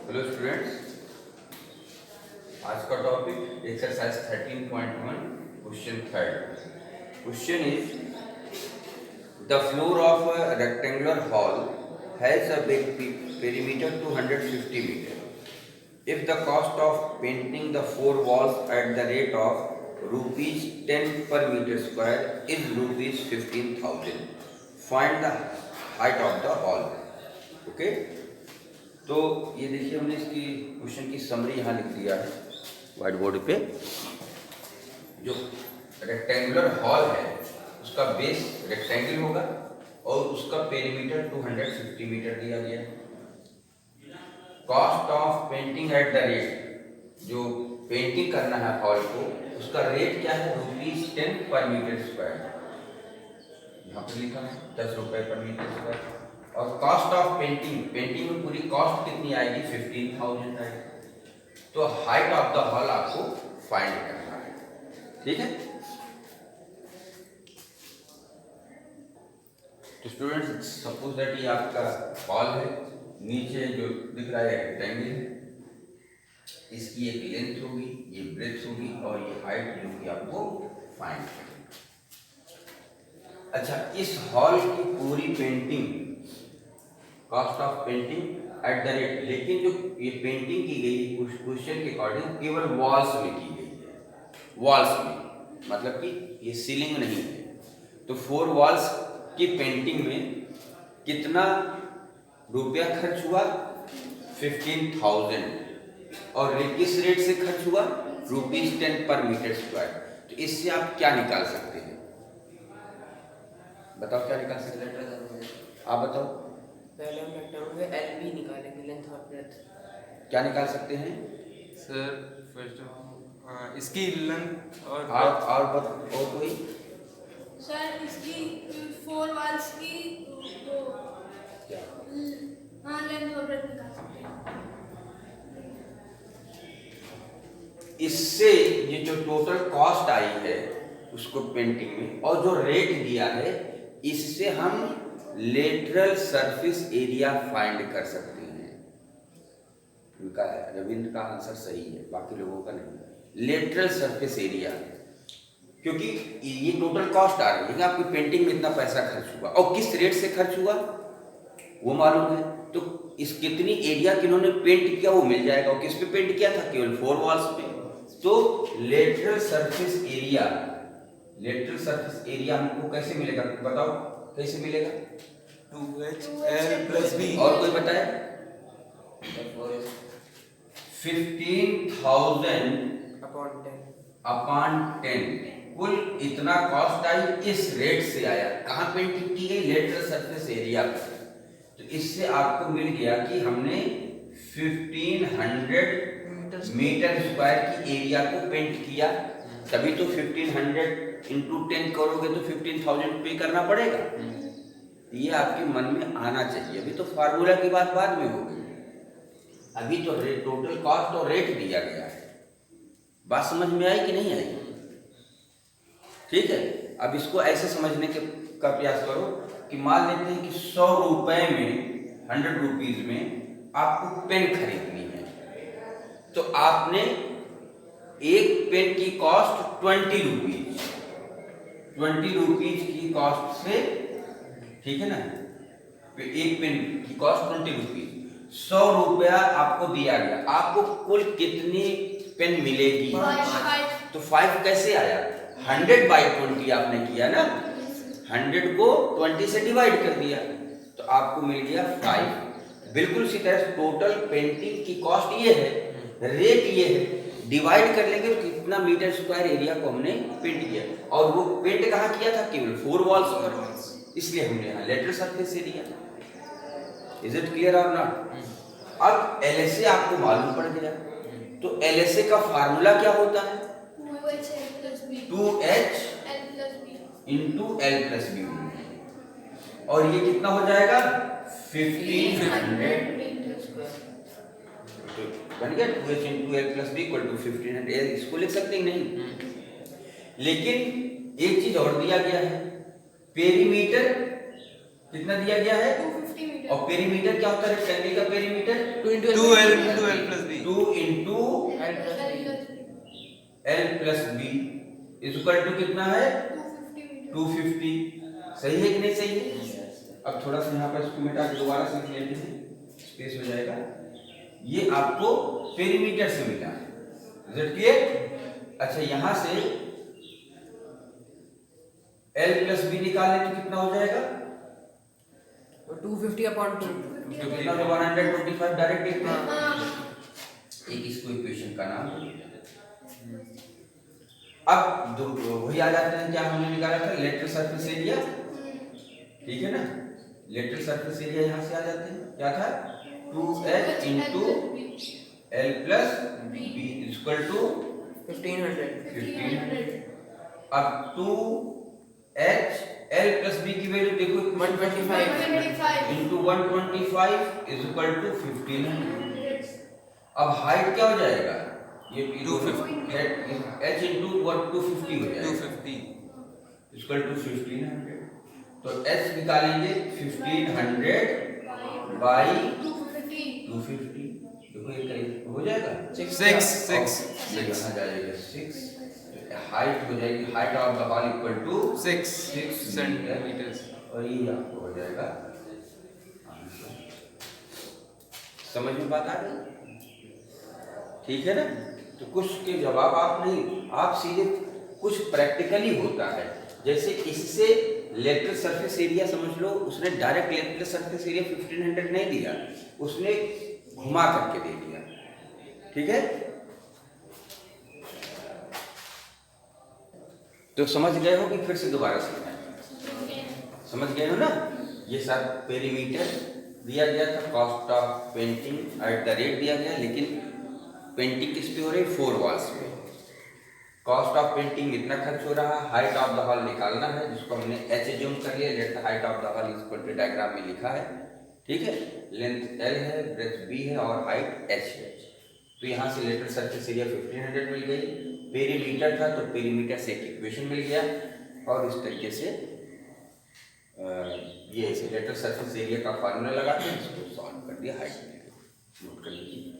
Hello students, आज का topic exercise 13.1 question third. Question is the floor of a rectangular hall has a perimeter 250 meter. If the cost of painting the four walls at the rate of rupees 10 per meter square is rupees 15,000, find the height of the hall. Okay? तो ये देखिए हमने इसकी question की summary यहाँ लिख दिया है व्हाइट बोर्ड पे. जो रेक्टेंगुलर हॉल है उसका बेस रेक्टेंगल होगा और उसका पेरीमीटर 250 मीटर दिया गया है. Cost of painting at the rate, जो पेंटिंग करना है हॉल को उसका रेट क्या है, ₹10 पर मीटर स्क्वायर. यहाँ पर लिखा है 10 रुपये पर मीटर स्क्वायर. और कॉस्ट ऑफ पेंटिंग में पूरी कॉस्ट कितनी आएगी, 15,000 आएगी. तो हाइट ऑफ द हॉल आपको फाइंड करना है. ठीक है. तो स्टूडेंट्स सपोज दैट ये आपका हॉल है, नीचे जो दिख रहा है रेक्टेंगल, इसकी एक लेंथ होगी, ये ब्रेड्थ होगी और ये हाइट जो कि आपको फाइंड करनी. अच्छा, इस हॉल की पूरी painting, cost of painting at the rate, लेकिन जो ये पेंटिंग की गई क्वेश्चन के अकॉर्डिंग केवल वॉल्स में की गई है. वॉल्स में मतलब कि ये सीलिंग नहीं है. तो 4 वॉल्स की पेंटिंग में कितना रुपया खर्च हुआ, 15,000. और किस रेट से खर्च हुआ, ₹10 पर मीटर स्क्वायर. तो इससे आप क्या निकाल सकते हैं, बताओ क्या निकाल सकते हैं, आप बताओ. पहले हम रेक्टेंगल एल बी निकालेंगे, लेंथ और ब्रेड्थ. क्या निकाल सकते हैं सर? फर्स्ट इसकी लेंथ और और कोई सर इसकी 4 वॉल्स की वो क्या, लेंथ और ब्रेड्थ निकाल सकते हैं. इससे ये जो टोटल कॉस्ट आई है उसको पेंटिंग में और जो रेट दिया है, इससे हम लेटरल सरफेस एरिया फाइंड कर सकते हैं. उनका रविंद्र का आंसर सही है, बाकी लोगों का नहीं. लेटरल सरफेस एरिया, क्योंकि ये टोटल कॉस्ट आ रही है, आपकी पेंटिंग में इतना पैसा खर्च हुआ और किस रेट से खर्च हुआ वो मालूम है. तो इस कितनी एरिया किन्होंने पेंट किया वो मिल जाएगा. और किस पे पेंट किया था, केवल 4 वॉल्स पे. तो लेटरल सरफेस एरिया हमको कैसे मिलेगा, बताओ कैसे मिलेगा. 2HL + B. और कोई बताए. 15,000 अपॉन 10 कुल इतना कॉस्ट आई, इस रेट से आया. कहाँ पेंटिंग की गई, लेटरल सरफेस एरिया पर. तो इससे आपको मिल गया कि हमने 1500 मीटर स्क्वायर की एरिया को पेंट किया. तभी तो 1500 × 10 करोगे तो 15,000 पे करना पड़ेगा. ये आपके मन में आना चाहिए. अभी तो फार्मूला की बात बाद में होगी, अभी तो रेट, टोटल कॉस्ट और रेट दिया गया है. बात समझ में आई कि नहीं आई. ठीक है. अब इसको ऐसे समझने का प्रयास करो कि मान लेते हैं कि 100 रुपए में, 100 रुपीज में आपको पेन खरीदनी है. तो आपने एक पेन की कॉस्ट 20 रुपीज की कॉस्ट से, ठीक है ना, एक पेन की कॉस्ट 20 रुपीज, 100 रुपया आपको दिया गया. आपको कुल कितनी पेन मिलेगी, तो 5 कैसे आया, 100/20 आपने किया ना, 100 को 20 से डिवाइड कर दिया तो आपको मिल गया 5. बिल्कुल इसी तरह टोटल पेंटिंग की कॉस्ट ये है, रेट ये है, डिवाइड कर लेंगे तो कितना मीटर स्क्वायर एरिया को हमने पेंट किया. और वो पेंट कहाँ किया था, केवल 4 वॉल्स पर, इसलिए हमने यहाँ lateral surface area. Is it clear और नॉट. अब LSA आपको मालूम पड़ गया. तो LSA का फार्मूला क्या होता है, 2HL + B. और ये कितना हो जाएगा, 1500 बन गया. 2HL + B = 1500. इसको लिख सकते हैं नहीं. लेकिन एक चीज और दिया गया है, पेरीमीटर कितना दिया गया है, 250 मीटर. और पेरीमीटर क्या होता है, रेक्टेंगल का perimeter 2L × L plus B equal to कितना है 250 मीटर 250। सही है कि नहीं सही है? अब थोड़ा सा यहाँ पर इसको मिटा के दोबारा से लिख लेते हैं, स्पेस हो जाएगा। ये आपको पेरीमीटर से मिला, रिजल्ट क्लियर? अच्छा यहाँ से L प्लस बी निकालने तो कितना हो जाएगा? 250/2 कितना होगा 125 डायरेक्ट लिखते हैं। हाँ एक इसको इक्वेशन का नाम। अब वही आ जाते हैं, क्या हमने निकाला था लेटरल सरफेस एरिया, ठीक है ना? लेटरल सरफेस एरिया यहाँ से आ जाते हैं, क्या था 2h into L plus B equal to 1500 अब 2h L प्लस बी की वैल्यू देखो 125 इंटू 125 इज इक्वल टू 1500। अब हाइट क्या हो जाएगा? ये 250 h इंटू 250 हो जाएगा 250 इक्वल टू 1500। तो h निकालेंगे 1500 बाई 250। देखो ये करीब हो जाएगा 6 यहाँ जाएगा 6। हाइट हो जाएगी, height of the hall equal to 6 6 centimetres. और ये आपको हो जाएगा। समझ में बात आ गई? ठीक है ना? तो कुछ के जवाब आप नहीं, आप सीधे कुछ प्रैक्टिकली होता है। जैसे इससे लेटरल सरफेस एरिया समझ लो, उसने डायरेक्ट लेटरल सरफेस एरिया 1500 नहीं दिया, उसने घुमा करके दे दिया, ठीक है? तो समझ गए हो कि फिर से दोबारा समझाएं? समझ गए हो ना? ये सब पेरीमीटर दिया गया था, cost of painting at the rate दिया गया, लेकिन पेंटिंग किस पे हो रही है? 4 वॉल्स पे। कॉस्ट ऑफ पेंटिंग इतना खर्च हो रहा है, हाइट ऑफ द हॉल निकालना है, जिसको हमने h जूम कर लिया, let the height of the hall is equal to diagram में लिखा है, ठीक है? लेंथ L है, ब्रेथ B है और हाइट h है। तो यहाँ से लेटरल सरफेस एरिया 1500 मिल गई। पेरीमीटर था तो पेरीमीटर से एक इक्वेशन मिल गया और इस तरीके से ये लेटरल सरफेस एरिया का फार्मूला लगा के इसको सॉल्व कर दिया, हाइट मिल गई। नोट कर लीजिए।